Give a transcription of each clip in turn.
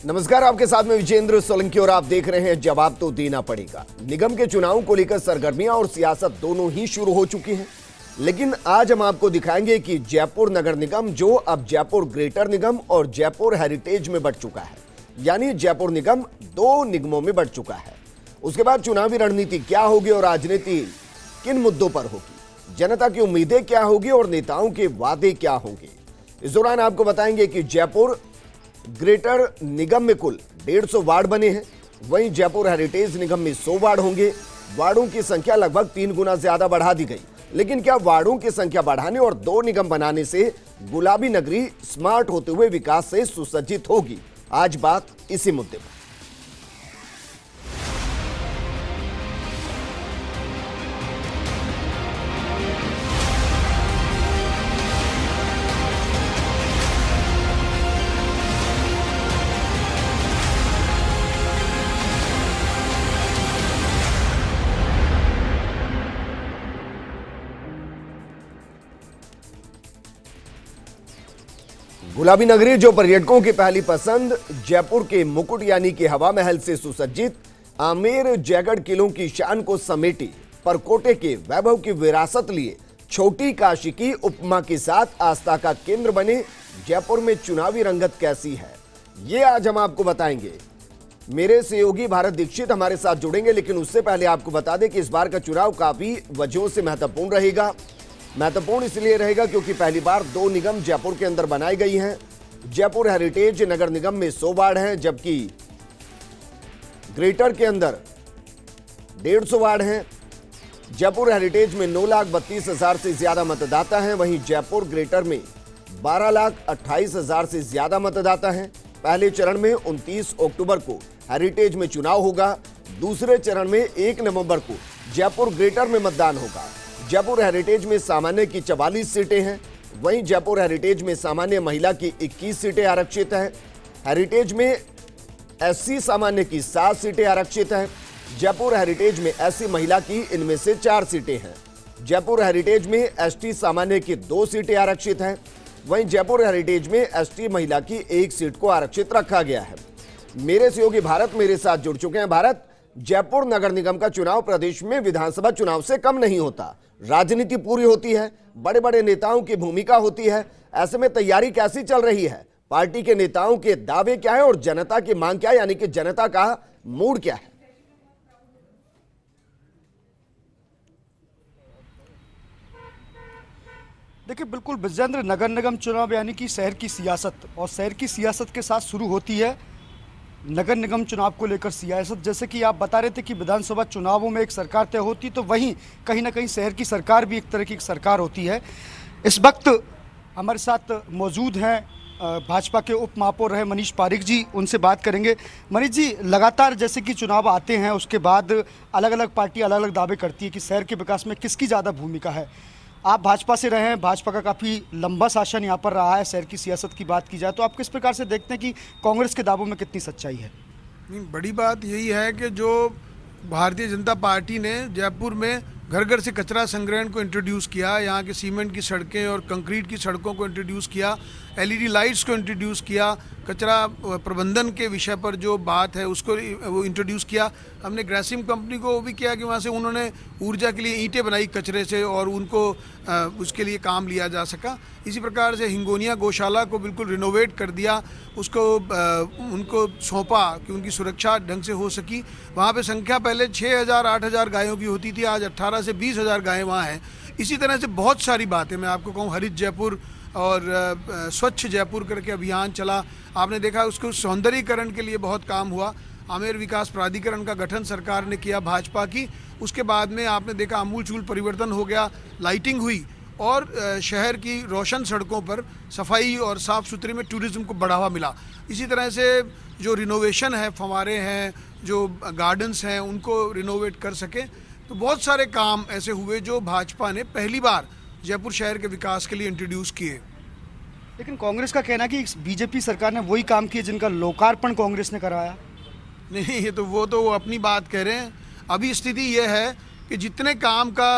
नमस्कार, आपके साथ में विजेंद्र सोलंकी और आप देख रहे हैं जवाब तो देना पड़ेगा। निगम के चुनाव को लेकर सरगर्मियां और सियासत दोनों ही शुरू हो चुकी हैं, लेकिन आज हम आपको दिखाएंगे कि जयपुर नगर निगम जो अब जयपुर ग्रेटर निगम और जयपुर हेरिटेज में बढ़ चुका है, यानी जयपुर निगम दो निगमों में बढ़ चुका है। उसके बाद चुनावी रणनीति क्या होगी और राजनीति किन मुद्दों पर होगी, जनता की उम्मीदें क्या होगी और नेताओं के वादे क्या होंगे। इस दौरान आपको बताएंगे कि जयपुर ग्रेटर निगम में कुल 150 वार्ड बने हैं, वहीं जयपुर हेरिटेज निगम में 100 वार्ड होंगे। वार्डों की संख्या लगभग 3 गुना ज्यादा बढ़ा दी गई, लेकिन क्या वार्डों की संख्या बढ़ाने और 2 निगम बनाने से गुलाबी नगरी स्मार्ट होते हुए विकास से सुसज्जित होगी? आज बात इसी मुद्दे पर। गुलाबी नगरी जो पर्यटकों की पहली पसंद, जयपुर के मुकुट यानी कि हवा महल से सुसज्जित, आमेर जयगढ़ किलों की शान को समेटी, परकोटे के वैभव की विरासत लिए, छोटी काशी की उपमा के साथ आस्था का केंद्र बने जयपुर में चुनावी रंगत कैसी है, ये आज हम आपको बताएंगे। मेरे सहयोगी भारत दीक्षित हमारे साथ जुड़ेंगे, लेकिन उससे पहले आपको बता दें कि इस बार का चुनाव काफी वजहों से महत्वपूर्ण रहेगा। महत्वपूर्ण इसलिए रहेगा क्योंकि पहली बार 2 निगम जयपुर के अंदर बनाई गई हैं। जयपुर हेरिटेज नगर निगम में 100 वार्ड हैं, जबकि ग्रेटर के अंदर 150 वार्ड हैं। जयपुर हेरिटेज में 9,32,000 से ज्यादा मतदाता हैं, वहीं जयपुर ग्रेटर में 12,28,000 से ज्यादा मतदाता हैं। पहले चरण में 29 अक्टूबर को हेरिटेज में चुनाव होगा। दूसरे चरण में 1 नवंबर को जयपुर ग्रेटर में मतदान होगा। जयपुर हेरिटेज में सामान्य की 44 सीटें हैं, वहीं जयपुर हेरिटेज में सामान्य महिला की 21 सीटें आरक्षित हैं। हेरिटेज में एससी सामान्य की 7 सीटें आरक्षित हैं। जयपुर हेरिटेज में एससी महिला की इनमें से 4 सीटें हैं। जयपुर हेरिटेज में एसटी सामान्य की 2 सीटें आरक्षित हैं, वहीं जयपुर हेरिटेज में एसटी महिला की 1 सीट को आरक्षित रखा गया है। मेरे सहयोगी भारत मेरे साथ जुड़ चुके हैं। भारत, जयपुर नगर निगम का चुनाव प्रदेश में विधानसभा चुनाव से कम नहीं होता, राजनीति पूरी होती है, बड़े बड़े नेताओं की भूमिका होती है। ऐसे में तैयारी कैसी चल रही है? पार्टी के नेताओं के दावे क्या है और जनता की मांग क्या है, यानी कि जनता का मूड क्या है? देखिए, बिल्कुल विजेंद्र, नगर निगम चुनाव यानी कि शहर की सियासत, और शहर की सियासत के साथ शुरू होती है नगर निगम चुनाव को लेकर सियासत। जैसे कि आप बता रहे थे कि विधानसभा चुनावों में एक सरकार तय होती, तो वहीं कहीं ना कहीं शहर की सरकार भी एक तरह की एक सरकार होती है। इस वक्त हमारे साथ मौजूद हैं भाजपा के उप महापौर रहे मनीष पारिक जी, उनसे बात करेंगे। मनीष जी, लगातार जैसे कि चुनाव आते हैं उसके बाद अलग अलग पार्टी अलग अलग दावे करती है कि शहर के विकास में किसकी ज़्यादा भूमिका है। आप भाजपा से रहे हैं, भाजपा का काफ़ी लंबा शासन यहाँ पर रहा है। शहर की सियासत की बात की जाए तो आप किस प्रकार से देखते हैं कि कांग्रेस के दावों में कितनी सच्चाई है? नहीं, बड़ी बात यही है कि जो भारतीय जनता पार्टी ने जयपुर में घर घर से कचरा संग्रहण को इंट्रोड्यूस किया, यहाँ के सीमेंट की सड़कें और कंक्रीट की सड़कों को इंट्रोड्यूस किया, एलईडी लाइट्स को इंट्रोड्यूस किया, कचरा प्रबंधन के विषय पर जो बात है उसको वो इंट्रोड्यूस किया। हमने ग्रासिम कंपनी को वो भी किया कि वहाँ से उन्होंने ऊर्जा के लिए ईंटें बनाई कचरे से और उनको उसके लिए काम लिया जा सका। इसी प्रकार से हिंगोनिया गौशाला को बिल्कुल रिनोवेट कर दिया, उसको उनको सौंपा कि उनकी सुरक्षा ढंग से हो सकी। वहाँ पे संख्या पहले 6,000-8,000 गायों की होती थी, आज 18 से 20,000 गायें वहाँ हैं। इसी तरह से बहुत सारी बातें मैं आपको कहूँ, हरित जयपुर और स्वच्छ जयपुर करके अभियान चला, आपने देखा। उसको सौंदर्यीकरण के लिए बहुत काम हुआ। आमेर विकास प्राधिकरण का गठन सरकार ने किया भाजपा की, उसके बाद में आपने देखा आमूलचूल परिवर्तन हो गया, लाइटिंग हुई और शहर की रोशन सड़कों पर सफाई और साफ़ सुथरे में टूरिज़्म को बढ़ावा मिला। इसी तरह से जो रिनोवेशन है, फव्वारे हैं, जो गार्डन्स हैं, उनको रिनोवेट कर सके। तो बहुत सारे काम ऐसे हुए जो भाजपा ने पहली बार जयपुर शहर के विकास के लिए इंट्रोड्यूस किए। लेकिन कांग्रेस का कहना है कि बीजेपी सरकार ने वही काम किए जिनका लोकार्पण कांग्रेस ने कराया। नहीं, ये तो वो अपनी बात कह रहे हैं। अभी स्थिति ये है कि जितने काम का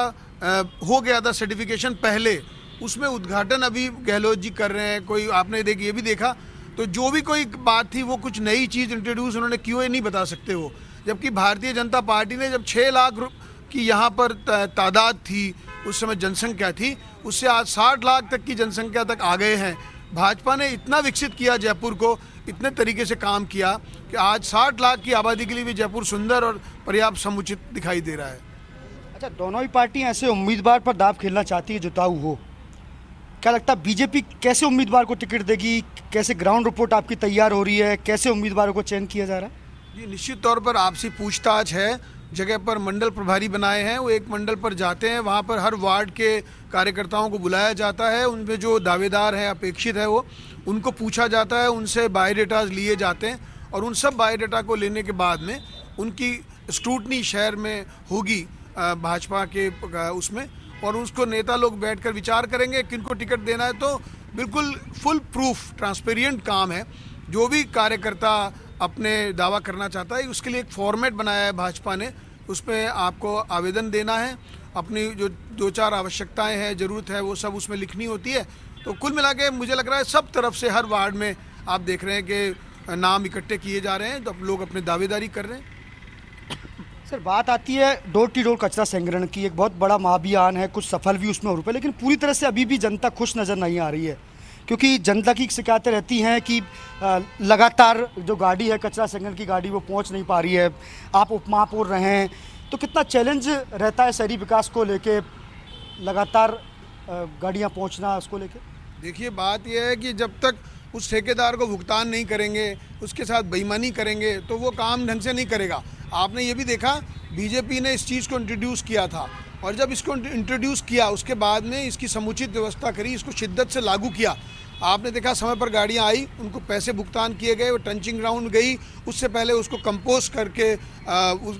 हो गया था सर्टिफिकेशन पहले, उसमें उद्घाटन अभी गहलोत जी कर रहे हैं। कोई आपने ये भी देखा तो जो भी कोई बात थी वो कुछ नई चीज़ इंट्रोड्यूस उन्होंने क्यों नहीं बता सकते वो, जबकि भारतीय जनता पार्टी ने जब 6 लाख की यहाँ पर तादाद थी, उस समय जनसंख्या थी, उससे आज 60 लाख तक की जनसंख्या तक आ गए हैं। भाजपा ने इतना विकसित किया जयपुर को, इतने तरीके से काम किया कि आज 60 लाख की आबादी के लिए भी जयपुर सुंदर और पर्याप्त समुचित दिखाई दे रहा है। अच्छा, दोनों ही पार्टियां ऐसे उम्मीदवार पर दाव खेलना चाहती है जिताऊ हो, क्या लगता है बीजेपी कैसे उम्मीदवार को टिकट देगी? कैसे ग्राउंड रिपोर्ट आपकी तैयार हो रही है? कैसे उम्मीदवारों को चयन किया जा रहा है? जी, निश्चित तौर पर आपसी पूछताछ है। जगह पर मंडल प्रभारी बनाए हैं, वो एक मंडल पर जाते हैं, वहाँ पर हर वार्ड के कार्यकर्ताओं को बुलाया जाता है, उनमें जो दावेदार हैं अपेक्षित है वो उनको पूछा जाता है, उनसे बायोडेटाज लिए जाते हैं और उन सब बायोडेटा को लेने के बाद में उनकी स्क्रूटनी शहर में होगी भाजपा के उसमें, और उसको नेता लोग बैठकर विचार करेंगे किनको टिकट देना है। तो बिल्कुल फुल प्रूफ ट्रांसपेरेंट काम है। जो भी कार्यकर्ता अपने दावा करना चाहता है उसके लिए एक फॉर्मेट बनाया है भाजपा ने, उसमें आपको आवेदन देना है, अपनी जो 2-4 आवश्यकताएं हैं, ज़रूरत है, वो सब उसमें लिखनी होती है। तो कुल मिला के मुझे लग रहा है सब तरफ से हर वार्ड में आप देख रहे हैं कि नाम इकट्ठे किए जा रहे हैं, तो लोग अपने दावेदारी कर रहे हैं। सर, बात आती है डोर टू डोर कचरा संग्रहण की, एक बहुत बड़ा महाअभियान है, कुछ सफल भी उसमें हो रहे, लेकिन पूरी तरह से अभी भी जनता खुश नज़र नहीं आ रही है, क्योंकि जनता की शिकायतें रहती हैं कि लगातार जो गाड़ी है कचरा संग्रहण की गाड़ी वो पहुंच नहीं पा रही है, आप उपमहापौर रहे हैं, तो कितना चैलेंज रहता है शहरी विकास को लेके, लगातार गाड़ियां पहुंचना उसको लेके? देखिए, बात यह है कि जब तक उस ठेकेदार को भुगतान नहीं करेंगे, उसके साथ बेईमानी करेंगे, तो वो काम ढंग से नहीं करेगा। आपने ये भी देखा, बीजेपी ने इस चीज़ को इंट्रोड्यूस किया था, और जब इसको इंट्रोड्यूस किया उसके बाद में इसकी समुचित व्यवस्था करी, इसको शिद्दत से लागू किया। आपने देखा समय पर गाड़ियां आई, उनको पैसे भुगतान किए गए, वो ट्रंचिंग ग्राउंड गई, उससे पहले उसको कंपोस्ट करके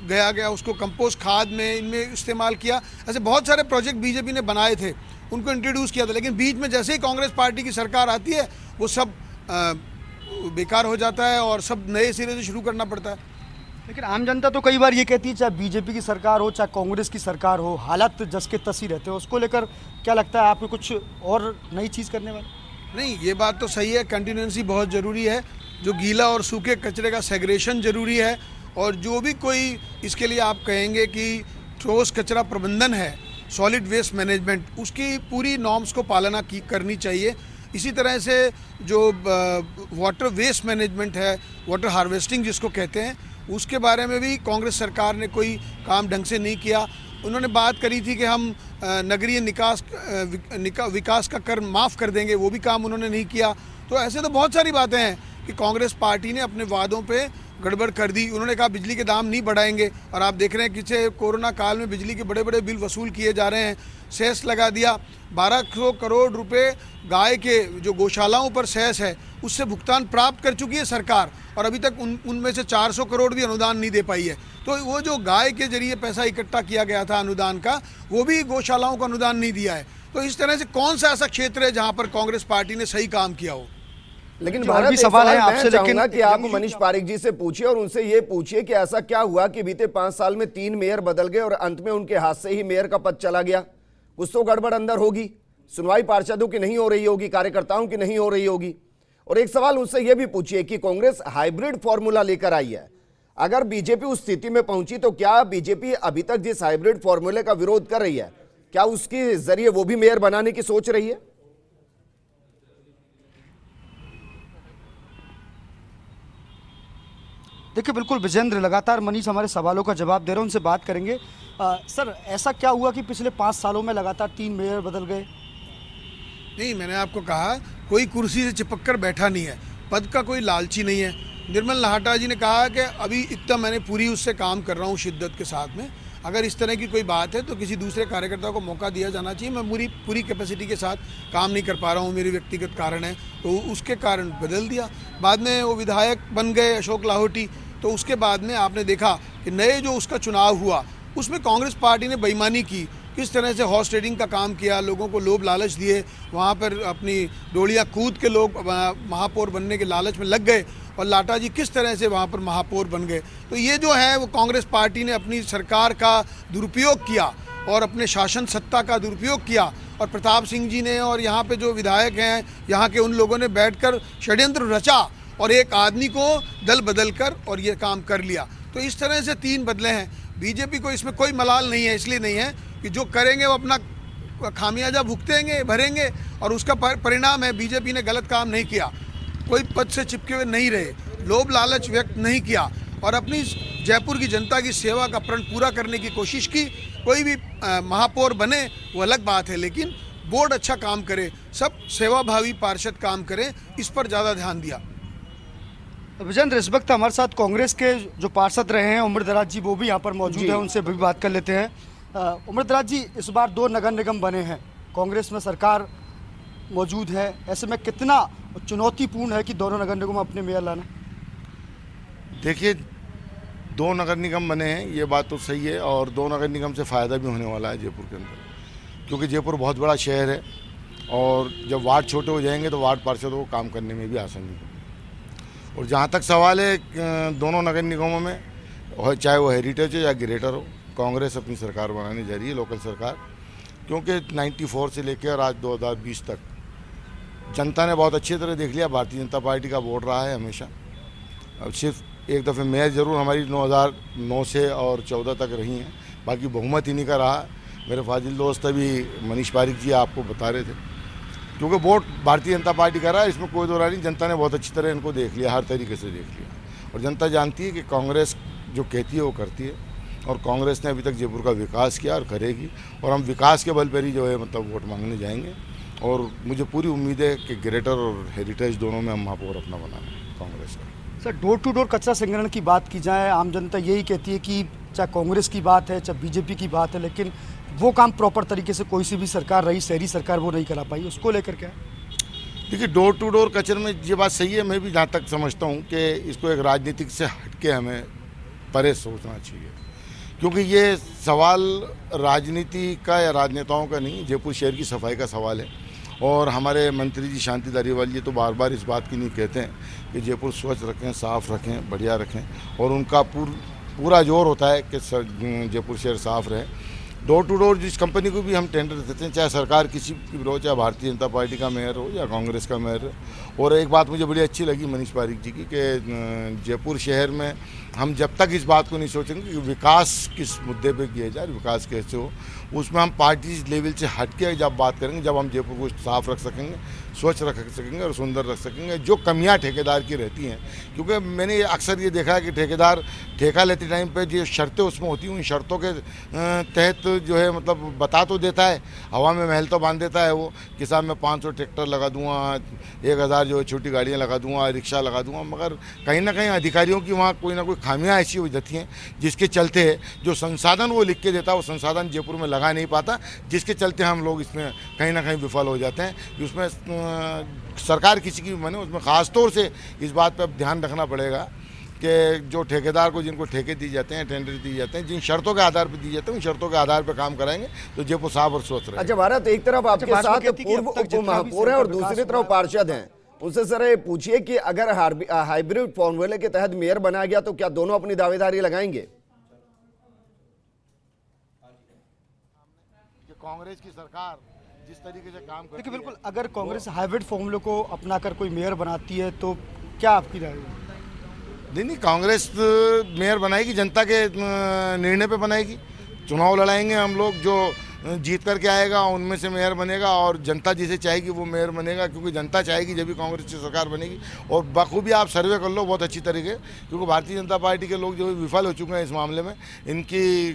गया उसको कंपोस्ट खाद में इनमें इस्तेमाल किया। ऐसे बहुत सारे प्रोजेक्ट बीजेपी ने बनाए थे, उनको इंट्रोड्यूस किया था, लेकिन बीच में जैसे ही कांग्रेस पार्टी की सरकार आती है वो सब बेकार हो जाता है और सब नए सिरे से शुरू करना पड़ता है। लेकिन आम जनता तो कई बार ये कहती है, चाहे बीजेपी की सरकार हो चाहे कांग्रेस की सरकार हो, हालात जस के तस ही रहते हो, उसको लेकर क्या लगता है आपको कुछ और नई चीज़ करने वाले? नहीं, ये बात तो सही है, कंटिन्यूंसी बहुत ज़रूरी है, जो गीला और सूखे कचरे का सेग्रेशन ज़रूरी है, और जो भी कोई इसके लिए आप कहेंगे कि ठोस कचरा प्रबंधन है, सॉलिड वेस्ट मैनेजमेंट, उसकी पूरी नॉर्म्स को पालना करनी चाहिए। इसी तरह से जो वाटर वेस्ट मैनेजमेंट है, वाटर हार्वेस्टिंग जिसको कहते हैं, उसके बारे में भी कांग्रेस सरकार ने कोई काम ढंग से नहीं किया। उन्होंने बात करी थी कि हम नगरीय विकास का कर माफ़ कर देंगे, वो भी काम उन्होंने नहीं किया। तो ऐसे तो बहुत सारी बातें हैं कि कांग्रेस पार्टी ने अपने वादों पे गड़बड़ कर दी। उन्होंने कहा बिजली के दाम नहीं बढ़ाएंगे, और आप देख रहे हैं कि कोरोना काल में बिजली के बड़े बड़े बिल वसूल किए जा रहे हैं। सेस लगा दिया, 1200 करोड़ रुपए गाय के जो गौशालाओं पर सेस है उससे भुगतान प्राप्त कर चुकी है सरकार, और अभी तक उनमें से 400 करोड़ भी अनुदान नहीं दे पाई है। तो वो जो गाय के जरिए पैसा इकट्ठा किया गया था अनुदान का, वो भी गौशालाओं को अनुदान नहीं दिया है। तो इस तरह से कौन सा ऐसा क्षेत्र है जहाँ पर कांग्रेस पार्टी ने सही काम किया हो? लेकिन जो भारत, भी सवाल है आपसे, लेकिन कि आप मनीष पारिक जी से पूछिए और उनसे ये पूछिए कि ऐसा क्या हुआ कि बीते 5 साल में 3 मेयर बदल गए और अंत में उनके हाथ से ही मेयर का पद चला गया? कुछ तो गड़बड़ अंदर होगी, सुनवाई पार्षदों की नहीं हो रही होगी, कार्यकर्ताओं की नहीं हो रही होगी। और एक सवाल उनसे यह भी पूछिए कि कांग्रेस हाइब्रिड फॉर्मूला लेकर आई है, अगर बीजेपी उस स्थिति में पहुंची तो क्या बीजेपी अभी तक जिस हाइब्रिड फॉर्मूले का विरोध कर रही है, क्या उसके जरिए वो भी मेयर बनाने की सोच रही है? देखिए, बिल्कुल विजेंद्र, लगातार मनीष हमारे सवालों का जवाब दे रहे हैं, उनसे बात करेंगे। सर, ऐसा क्या हुआ कि पिछले 5 सालों में लगातार 3 मेयर बदल गए? नहीं, मैंने आपको कहा कोई कुर्सी से चिपक कर बैठा नहीं है, पद का कोई लालची नहीं है। निर्मल लाहटा जी ने कहा कि अभी इतना मैंने पूरी उससे काम कर रहा हूँ शिद्दत के साथ में, अगर इस तरह की कोई बात है तो किसी दूसरे कार्यकर्ता को मौका दिया जाना चाहिए। मैं पूरी कैपेसिटी के साथ काम नहीं कर पा रहा हूँ, मेरी व्यक्तिगत कारण है, तो उसके कारण बदल दिया। बाद में वो विधायक बन गए अशोक लाहौटी, तो उसके बाद में आपने देखा कि नए जो उसका चुनाव हुआ उसमें कांग्रेस पार्टी ने बेईमानी की, किस तरह से हॉर्स ट्रेडिंग का काम किया, लोगों को लोभ लालच दिए, वहाँ पर अपनी डोलियाँ कूद के लोग महापौर बनने के लालच में लग गए, और लाटा जी किस तरह से वहाँ पर महापौर बन गए। तो ये जो है वो कांग्रेस पार्टी ने अपनी सरकार का दुरुपयोग किया और अपने शासन सत्ता का दुरुपयोग किया, और प्रताप सिंह जी ने और यहाँ पे जो विधायक हैं यहाँ के उन लोगों ने बैठकर षड्यंत्र रचा और एक आदमी को दल बदल कर और ये काम कर लिया। तो इस तरह से 3 बदले हैं। बीजेपी को इसमें कोई मलाल नहीं है, इसलिए नहीं है कि जो करेंगे वो अपना खामियाजा भुगतेंगे, भरेंगे, और उसका परिणाम है बीजेपी ने गलत काम नहीं किया, कोई पद से चिपके हुए नहीं रहे, लोभ लालच व्यक्त नहीं किया और अपनी जयपुर की जनता की सेवा का प्रण पूरा करने की कोशिश की। कोई भी महापौर बने वो अलग बात है, लेकिन बोर्ड अच्छा काम करे, सब सेवाभावी पार्षद काम करें, इस पर ज़्यादा ध्यान दिया। विजेंद्र, इस वक्त हमारे साथ कांग्रेस के जो पार्षद रहे हैं उम्रदराज जी, वो भी यहाँ पर मौजूद है, उनसे भी बात कर लेते हैं। उम्रदराज जी, इस बार 2 नगर निगम बने हैं, कांग्रेस में सरकार मौजूद है, ऐसे में कितना चुनौतीपूर्ण है कि दोनों नगर निगम अपने मेयर लाना? देखिए, 2 नगर निगम बने हैं, ये बात तो सही है, और 2 नगर निगम से फ़ायदा भी होने वाला है जयपुर के अंदर, क्योंकि जयपुर बहुत बड़ा शहर है और जब वार्ड छोटे हो जाएंगे तो वार्ड पार्षदों को काम करने में भी आसानी होगी। और जहाँ तक सवाल है दोनों नगर निगमों में, चाहे वो हेरिटेज हो या ग्रेटर हो, कांग्रेस अपनी सरकार बनाने जा रही है, लोकल सरकार, क्योंकि 94 से लेकर आज 2020 तक जनता ने बहुत अच्छी तरह देख लिया भारतीय जनता पार्टी का वोट रहा है हमेशा। अब सिर्फ एक दफ़े मेयर ज़रूर हमारी 2009 से और 14 तक रही हैं, बाकी बहुमत इन्हीं का रहा। मेरे फाजिल दोस्त अभी मनीष पारिक जी आपको बता रहे थे, क्योंकि वोट भारतीय जनता पार्टी का रहा है, इसमें कोई दो राय नहीं। जनता ने बहुत अच्छी तरह इनको देख लिया, हर तरीके से देख लिया, और जनता जानती है कि कांग्रेस जो कहती है वो करती है, और कांग्रेस ने अभी तक जयपुर का विकास किया और करेगी, और हम विकास के बल पर ही जो है मतलब वोट मांगने जाएंगे। और मुझे पूरी उम्मीद है कि ग्रेटर और हेरिटेज दोनों में हम महापौर अपना बनाएंगे कांग्रेस का। सर, डोर टू डोर कचरा संग्रहण की बात की जाए, आम जनता यही कहती है कि चाहे कांग्रेस की बात है चाहे बीजेपी की बात है, लेकिन वो काम प्रॉपर तरीके से कोई सी भी सरकार रही, शहरी सरकार, वो नहीं करा पाई, उसको लेकर क्या? देखिए, डोर टू डोर कचरे में ये बात सही है, मैं भी जहाँ तक समझता हूँ कि इसको एक राजनीतिक से हटके हमें परे सोचना चाहिए, क्योंकि ये सवाल राजनीति का या राजनेताओं का नहीं, जयपुर शहर की सफाई का सवाल है। और हमारे मंत्री जी शांति धारीवाल जी तो बार बार इस बात की नहीं कहते हैं कि जयपुर स्वच्छ रखें, साफ़ रखें, बढ़िया रखें, और उनका पूरा जोर होता है कि जयपुर शहर साफ़ रहे। डोर टू डोर जिस कंपनी को भी हम टेंडर देते हैं, चाहे सरकार किसी की भी हो, चाहे भारतीय जनता पार्टी का मेयर हो या कांग्रेस का मेयर हो। और एक बात मुझे बड़ी अच्छी लगी मनीष पारिक जी की कि जयपुर शहर में हम जब तक इस बात को नहीं सोचेंगे कि विकास किस मुद्दे पे किया जाए, विकास कैसे हो, उसमें हम पार्टी लेवल से हट के जब बात करेंगे, जब हम जयपुर को साफ़ रख सकेंगे, स्वच्छ रख सकेंगे और सुंदर रख सकेंगे। जो कमियां ठेकेदार की रहती हैं, क्योंकि मैंने अक्सर ये देखा है कि ठेकेदार ठेका लेते टाइम पे जो शर्तें उसमें होती हैं, उन शर्तों के तहत जो है मतलब बता तो देता है, हवा में महल तो बांध देता है वो, कि साहब मैं 500 ट्रैक्टर लगा दूंगा, 1000 जो है छोटी गाड़ियाँ लगा दूंगा, रिक्शा लगा दूंगा, मगर कहीं ना कहीं अधिकारियों की वहाँ कोई ना कोई खामियाँ ऐसी हो जाती हैं जिसके चलते जो संसाधन वो लिख के देता है वो संसाधन जयपुर में लगा नहीं पाता, जिसके चलते हम लोग इसमें कहीं ना कहीं विफल हो जाते हैं। उसमें सरकार किसी की भी बने, उसमें ख़ास तौर से इस बात पर ध्यान रखना पड़ेगा कि जो ठेकेदार को जिनको ठेके दिए जाते हैं, टेंडर दिए जाते हैं, जिन शर्तों के आधार पर दिए जाते हैं, उन शर्तों के आधार पर काम कराएंगे तो जयपुर साफ और स्वच्छ रहेगा। अच्छा भारत, एक तरफ आपके साथ पूर्व उप महापौर है और दूसरी तरफ पार्षद हैं, उनसे सर ये पूछिए कि अगर हाइब्रिड फॉर्मूले के तहत मेयर बनाया गया तो क्या दोनों अपनी दावेदारी लगाएंगे? कांग्रेस की सरकार जिस तरीके से काम करती है, बिल्कुल, अगर कांग्रेस हाइब्रिड फॉर्मूले को अपनाकर कोई मेयर बनाती है तो क्या आपकी राय है? नहीं, कांग्रेस मेयर बनाएगी, जनता के निर्णय पे बनाएगी। चुनाव लड़ाएंगे हम लोग, जो जीत करके आएगा उनमें से मेयर बनेगा, और जनता जिसे चाहेगी वो मेयर बनेगा, क्योंकि जनता चाहेगी जब भी कांग्रेस की सरकार बनेगी। और बखूबी आप सर्वे कर लो बहुत अच्छी तरीके, क्योंकि भारतीय जनता पार्टी के लोग जो विफल हो चुके हैं इस मामले में, इनकी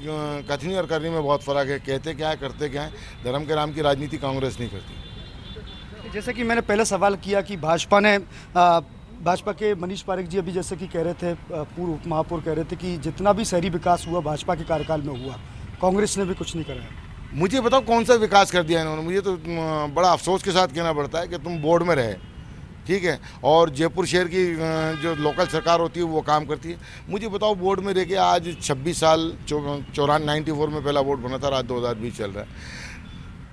कथनी और करनी में बहुत फ़र्क है। कहते क्या है, करते क्या है। धर्म के नाम की राजनीति कांग्रेस नहीं करती। जैसे कि मैंने पहले सवाल किया कि भाजपा के मनीष पारिक जी अभी जैसे कि कह रहे थे, पूर्व उप महापौर कह रहे थे कि जितना भी शहरी विकास हुआ भाजपा के कार्यकाल में हुआ, कांग्रेस ने भी कुछ नहीं कराया। मुझे बताओ कौन सा विकास कर दिया इन्होंने? मुझे तो बड़ा अफसोस के साथ कहना पड़ता है कि तुम बोर्ड में रहे, ठीक है, और जयपुर शहर की जो लोकल सरकार होती है वो काम करती है। मुझे बताओ बोर्ड में रह के आज 26 साल 94 में पहला वोट बना था, आज 2020 चल रहा है।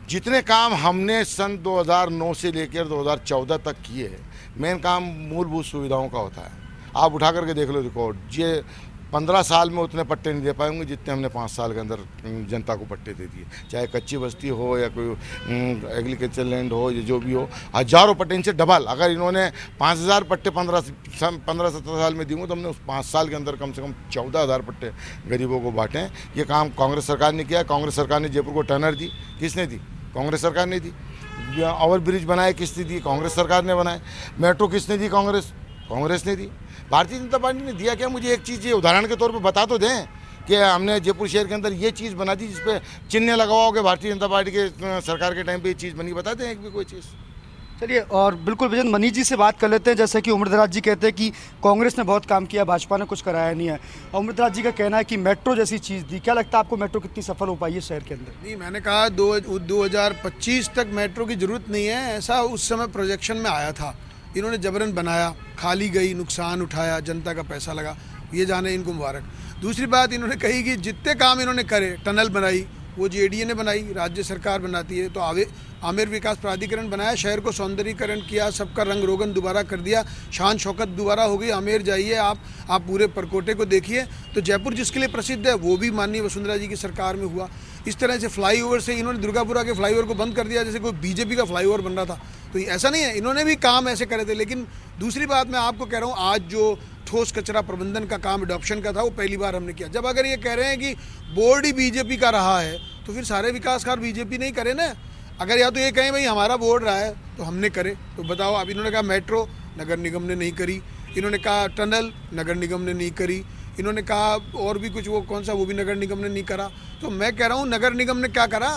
जितने काम हमने सन 2009 से लेकर 2014 तक किए, मेन काम मूलभूत सुविधाओं का होता है। आप उठा करके देख लो रिकॉर्ड, ये 15 साल में उतने पट्टे नहीं दे पाएंगे जितने हमने 5 साल के अंदर जनता को पट्टे दे दिए। चाहे कच्ची बस्ती हो या कोई एग्रीकल्चर लैंड हो या जो भी हो, हज़ारों पट्टे, इनसे डबल। अगर इन्होंने 5000 पट्टे 15-17 साल में दिए तो हमने उस 5 साल के अंदर कम से कम 14,000 पट्टे गरीबों को बांटे। ये काम कांग्रेस सरकार ने किया। कांग्रेस सरकार ने जयपुर को टनल दी, किसने दी? कांग्रेस सरकार ने दी। ओवर ब्रिज बनाए, किसने दी? कांग्रेस सरकार ने बनाए। मेट्रो किसने दी? कांग्रेस ने दी। भारतीय जनता पार्टी ने दिया क्या? मुझे एक चीज़ ये उदाहरण के तौर पे बता तो दें कि हमने जयपुर शहर के अंदर ये चीज़ बना दी जिस पे चिन्ह लगाओगे भारतीय जनता पार्टी के सरकार के टाइम पे ये चीज़ बनी, बता दें एक भी कोई चीज़। चलिए, और बिल्कुल विजय, मनीष जी से बात कर लेते हैं। जैसे कि उम्रदराज जी कहते हैं कि कांग्रेस ने बहुत काम किया, भाजपा ने कुछ कराया नहीं है। उम्रदराज जी का कहना है कि मेट्रो जैसी चीज़ दी। क्या लगता है आपको मेट्रो कितनी सफल हो पाई है शहर के अंदर? नहीं, मैंने कहा 2025 तक मेट्रो की ज़रूरत नहीं है, ऐसा उस समय प्रोजेक्शन में आया था। इन्होंने जबरन बनाया, खाली गई, नुकसान उठाया, जनता का पैसा लगा, ये जाने इनको मुबारक। दूसरी बात इन्होंने कही कि जितने काम इन्होंने करे, टनल बनाई वो जेडीए ने बनाई, राज्य सरकार बनाती है, तो आमेर विकास प्राधिकरण बनाया, शहर को सौंदर्यीकरण किया, सबका रंग रोगन दोबारा कर दिया, शान शौकत दोबारा हो गई। आमेर जाइए आप पूरे परकोटे को देखिए। तो जयपुर जिसके लिए प्रसिद्ध है वो भी माननीय वसुंधरा जी की सरकार में हुआ। इस तरह से फ्लाईओवर से इन्होंने दुर्गापुरा के फ्लाईओवर को बंद कर दिया जैसे कोई बीजेपी का फ्लाईओवर बन रहा था। तो ऐसा नहीं है, इन्होंने भी काम ऐसे करे थे। लेकिन दूसरी बात मैं आपको कह रहा हूँ, आज जो ठोस कचरा प्रबंधन का काम एडॉप्शन का था वो पहली बार हमने किया। जब अगर ये कह रहे हैं कि बोर्ड ही बीजेपी का रहा है तो फिर सारे विकास कार्य बीजेपी नहीं करे ना। अगर या तो ये कहें भाई हमारा बोर्ड रहा है तो हमने करे, तो बताओ। अब इन्होंने कहा मेट्रो, नगर निगम ने नहीं करी। इन्होंने कहा टनल, नगर निगम ने नहीं करी। इन्होंने कहा और भी कुछ, वो कौन सा, वो भी नगर निगम ने नहीं करा। तो मैं कह रहा हूँ नगर निगम ने क्या करा?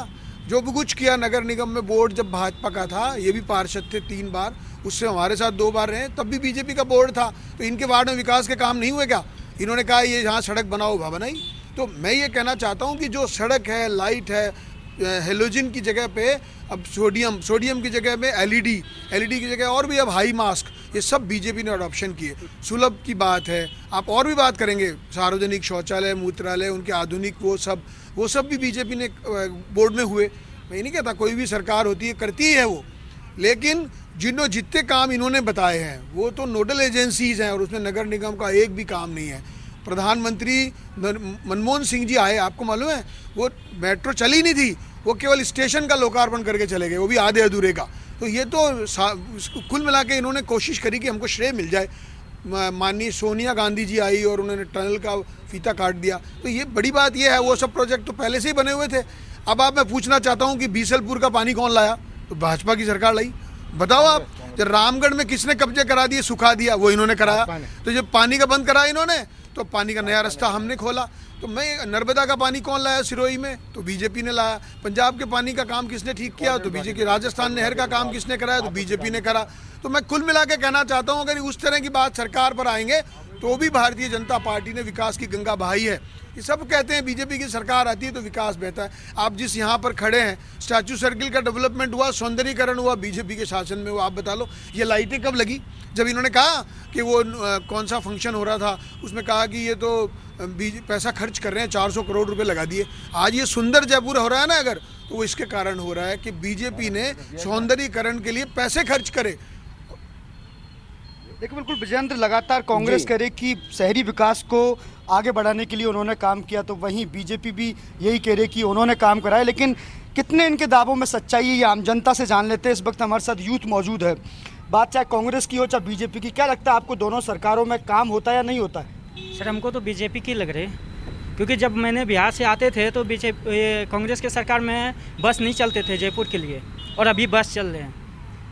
जो भी कुछ किया नगर निगम में, बोर्ड जब भाजपा का था, ये भी पार्षद थे 3 बार, उससे हमारे साथ 2 बार रहे, तब भी बीजेपी का बोर्ड था। तो इनके वार्ड में विकास के काम नहीं हुए क्या? इन्होंने कहा ये जहाँ सड़क बनाओ वहाँ बनाई। तो मैं ये कहना चाहता हूँ कि जो सड़क है, लाइट है, हेलोजन की जगह पे अब सोडियम की जगह में एलईडी की जगह और भी अब हाई मास्क, ये सब बीजेपी ने अडॉप्शन किए। सुलभ की बात है, आप और भी बात करेंगे, सार्वजनिक शौचालय, मूत्रालय, उनके आधुनिक वो सब भी बीजेपी ने बोर्ड में हुए। मैं नहीं कहता कोई भी सरकार होती है करती है वो, लेकिन जितने काम इन्होंने बताए हैं वो तो नोडल एजेंसीज हैं और उसमें नगर निगम का एक भी काम नहीं है। प्रधानमंत्री मनमोहन सिंह जी आए, आपको मालूम है, वो मेट्रो चली नहीं थी, वो केवल स्टेशन का लोकार्पण करके चले गए, वो भी आधे अधूरे का। तो ये तो कुल मिला के इन्होंने कोशिश करी कि हमको श्रेय मिल जाए। माननीय सोनिया गांधी जी आई और उन्होंने टनल का फीता काट दिया। तो ये बड़ी बात ये है, वो सब प्रोजेक्ट तो पहले से ही बने हुए थे। अब आप, मैं पूछना चाहता हूँ कि बीसलपुर का पानी कौन लाया? तो भाजपा की सरकार लाई। बताओ आप, जब रामगढ़ में किसने कब्जे करा दिए, सुखा दिया? वो इन्होंने कराया। तो जब पानी का बंद करा इन्होंने, तो पानी का नया रास्ता हमने खोला। तो मैं, नर्मदा का पानी कौन लाया सिरोही में? तो बीजेपी ने लाया। पंजाब के पानी का काम किसने ठीक किया? तो बीजेपी। राजस्थान नहर का काम किसने कराया? तो बीजेपी ने करा। तो मैं कुल मिला के कहना चाहता हूँ, अगर उस तरह की बात सरकार पर आएंगे तो भी भारतीय जनता पार्टी ने विकास की गंगा बहाई है। ये सब कहते हैं बीजेपी की सरकार आती है तो विकास बेहतर है। आप जिस यहाँ पर खड़े हैं, स्टैचू सर्किल का डेवलपमेंट हुआ, सौंदर्यीकरण हुआ बीजेपी के शासन में, वो आप बता लो। ये लाइटें कब लगी? जब इन्होंने कहा कि वो कौन सा फंक्शन हो रहा था, उसमें कहा कि ये तो पैसा खर्च कर रहे हैं, 400 करोड़ रुपए लगा दिए। आज ये सुंदर जयपुर हो रहा है ना, अगर, तो वो इसके कारण हो रहा है कि बीजेपी ने सौंदर्यीकरण के लिए पैसे खर्च करे। देखिए, बिल्कुल विजेंद्र, लगातार कांग्रेस कह रही कि शहरी विकास को आगे बढ़ाने के लिए उन्होंने काम किया, तो वहीं बीजेपी भी यही कह रही कि उन्होंने काम कराया। लेकिन कितने इनके दावों में सच्चाई है ये आम जनता से जान लेते हैं। इस वक्त हमारे साथ यूथ मौजूद है। बात चाहे कांग्रेस की हो चाहे बीजेपी की, क्या लगता है आपको दोनों सरकारों में काम होता है या नहीं होता है? सर, हमको तो बीजेपी की लग रही है, क्योंकि जब मैंने बिहार से आते थे तो कांग्रेस के सरकार में बस नहीं चलते थे जयपुर के लिए, और अभी बस चल रहे हैं।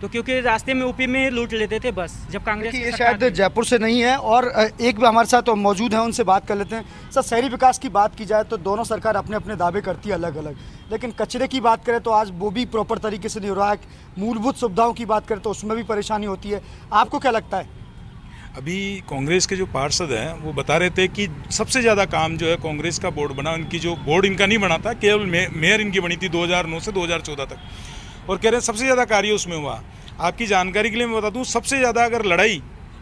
तो क्योंकि रास्ते में यूपी में लूट लेते थे बस, जब कांग्रेस ये शायद जयपुर से नहीं है। और एक भी हमारे साथ मौजूद है, उनसे बात कर लेते हैं। सर, शहरी विकास की बात की जाए तो दोनों सरकार अपने अपने दावे करती है अलग अलग, लेकिन कचरे की बात करें तो आज वो भी प्रॉपर तरीके से नहीं हो रहा है। मूलभूत सुविधाओं की बात करें तो उसमें भी परेशानी होती है। आपको क्या लगता है? अभी कांग्रेस के जो पार्षद हैं वो बता रहे थे कि सबसे ज़्यादा काम जो है कांग्रेस का बोर्ड बना, उनकी जो बोर्ड इनका नहीं बना था, केवल मेयर इनकी बनी थी 2009 से 2014 तक, और कह रहे हैं सबसे ज़्यादा कार्य उसमें हुआ। आपकी जानकारी के लिए मैं बता दूं, सबसे ज़्यादा अगर लड़ाई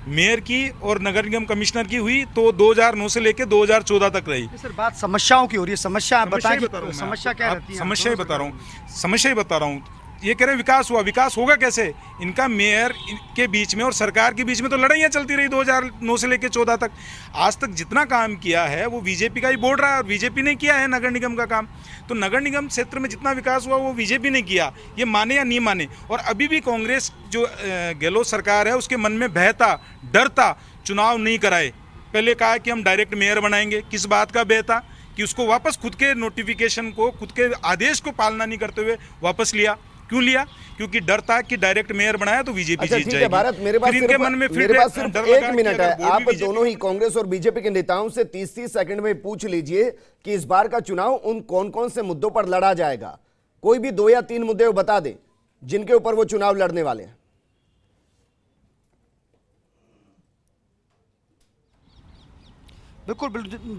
मेयर की और नगर निगम कमिश्नर की हुई तो 2009 से लेकर 2014 तक रही। सर, बात समस्याओं की हो रही है। समस्या बताएं, समस्या क्या रहती है? समस्या ही बता रहा हूँ। ये कह रहे हैं विकास हुआ, विकास होगा कैसे? इनका मेयर के बीच में और सरकार के बीच में तो लड़ाइयाँ चलती रही 2009 से लेकर 14 तक। आज तक जितना काम किया है वो बीजेपी का ही बोल रहा है, और बीजेपी ने किया है नगर निगम का काम। तो नगर निगम क्षेत्र में जितना विकास हुआ वो बीजेपी ने किया, ये माने या नहीं माने। और अभी भी कांग्रेस जो गहलोत सरकार है उसके मन में भय था, डर था, चुनाव नहीं कराए। पहले कहा कि हम डायरेक्ट मेयर बनाएंगे, किस बात का भय था? कि उसको वापस खुद के नोटिफिकेशन को, खुद के आदेश को पालना नहीं करते हुए वापस लिया। क्यों लिया? क्योंकि डर था कि डायरेक्ट मेयर बनाया तो बीजेपी जीत जाएगी। भारत, मेरे पास इनके मन में सिर्फ एक मिनट है। आप दोनों ही कांग्रेस और बीजेपी के नेताओं से 30-30 सेकंड में पूछ लीजिए कि इस बार का चुनाव उन कौन कौन से मुद्दों पर लड़ा जाएगा। कोई भी 2 या 3 मुद्दे बता दें जिनके ऊपर वो चुनाव लड़ने वाले हैं। बिल्कुल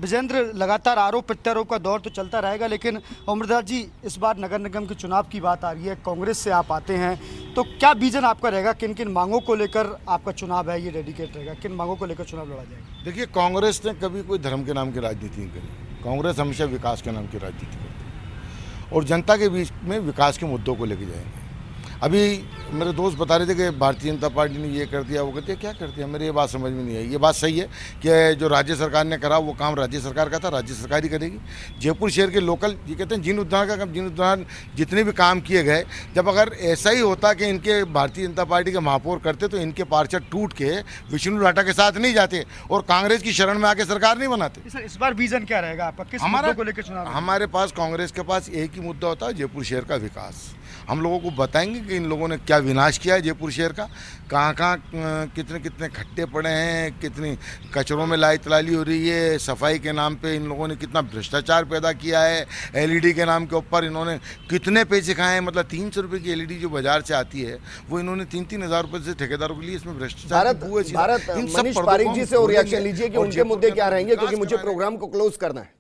विजेंद्र, लगातार आरोप प्रत्यारोप का दौर तो चलता रहेगा, लेकिन अमृता जी, इस बार नगर निगम के चुनाव की बात आ रही है, कांग्रेस से आप आते हैं, तो क्या विजन आपका रहेगा? किन किन मांगों को लेकर आपका चुनाव है ये डेडिकेट रहेगा? किन मांगों को लेकर चुनाव लड़ा जाएगा? देखिए, कांग्रेस ने कभी कोई धर्म के नाम की राजनीति नहीं करी। कांग्रेस हमेशा विकास के नाम की राजनीति करती है और जनता के बीच में विकास के मुद्दों को लेके जाएंगे। अभी मेरे दोस्त बता रहे थे कि भारतीय जनता पार्टी ने ये कर दिया, वो कर दिया। क्या कर दिया? मेरी ये बात समझ में नहीं आई। ये बात सही है कि जो राज्य सरकार ने करा वो काम राज्य सरकार का था, राज्य सरकार ही करेगी। जयपुर शहर के लोकल, ये कहते हैं जीर्ण उद्धार का काम, जीर्ण उद्धार जितने भी काम किए गए, जब अगर ऐसा ही होता कि इनके भारतीय जनता पार्टी के महापौर करते तो इनके पार्षद टूट के विष्णु लाटा के साथ नहीं जाते और कांग्रेस की शरण में आके सरकार नहीं बनाते। सर, इस बार विजन क्या रहेगा आपका? किस मुद्दों को लेकर चुनाव? हमारे पास, कांग्रेस के पास एक ही मुद्दा होता है, जयपुर शहर का विकास। हम लोगों को बताएंगे कि इन लोगों ने क्या विनाश किया है जयपुर शहर का, कहाँ कहाँ कितने कितने खट्टे पड़े हैं, कितनी कचरों में लाई तलाली हो रही है, सफाई के नाम पे इन लोगों ने कितना भ्रष्टाचार पैदा किया है, एलईडी के नाम के ऊपर इन्होंने कितने पैसे खाए हैं। मतलब 300 रुपये की एलईडी जो बाजार से आती है वो इन्होंने 3-3 हज़ार रुपये से ठेकेदारों के लिए इसमें भ्रष्टाचार। भारत, मनीष पारिक जी से और रिएक्शन लीजिए कि उनके मुद्दे क्या रहेंगे, क्योंकि मुझे प्रोग्राम को क्लोज करना है।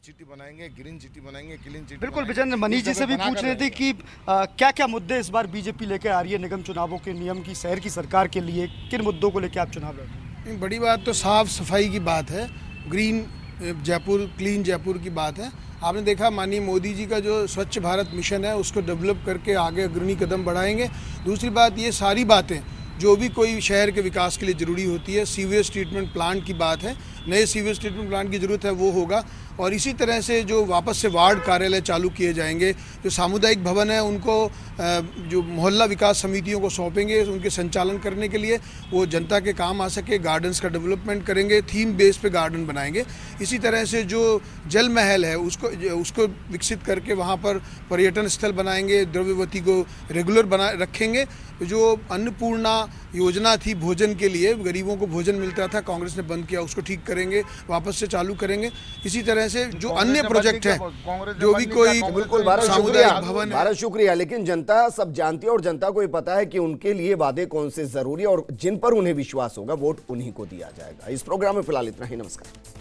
सिटी बनाएंगे, ग्रीन सिटी बनाएंगे, क्लीन सिटी। बिल्कुल विजेंद्र, मनीष जी से भी पूछ रहे थे कि क्या क्या मुद्दे इस बार बीजेपी लेकर आ रही है निगम चुनावों के नियम की, शहर की सरकार के लिए किन मुद्दों को लेकर आप चुनाव लड़ रहे हैं? बड़ी बात तो साफ सफाई की बात है, ग्रीन जयपुर, क्लीन जयपुर की बात है। आपने देखा माननीय मोदी जी का जो स्वच्छ भारत मिशन है उसको डेवलप करके आगे अग्रणी कदम बढ़ाएंगे। दूसरी बात, ये सारी बातें जो भी कोई शहर के विकास के लिए ज़रूरी होती है, सीवेज ट्रीटमेंट प्लांट की बात है, नए सीवेज ट्रीटमेंट प्लांट की ज़रूरत है, वो होगा। और इसी तरह से जो वापस से वार्ड कार्यालय चालू किए जाएंगे, जो सामुदायिक भवन है उनको जो मोहल्ला विकास समितियों को सौंपेंगे उनके संचालन करने के लिए, वो जनता के काम आ सके। गार्डन्स का डेवलपमेंट करेंगे, थीम बेस पे गार्डन बनाएंगे। इसी तरह से जो जल महल है उसको विकसित करके वहाँ पर पर्यटन स्थल बनाएंगे, द्रव्यवती को रेगुलर बना रखेंगे। जो अन्नपूर्णा योजना थी भोजन के लिए, गरीबों को भोजन मिलता था, कांग्रेस ने बंद किया, उसको ठीक करेंगे, वापस से चालू करेंगे। इसी तरह से जो अन्य प्रोजेक्ट हैं, जो भी कोई बिल्कुल सामुदायिक भवन है। भारत शुक्रिया, लेकिन जनता सब जानती है और जनता को ये पता है कि उनके लिए वादे कौन से जरूरी है और जिन पर उन्हें विश्वास होगा वोट उन्हीं को दिया जाएगा। इस प्रोग्राम में फिलहाल इतना ही। नमस्कार।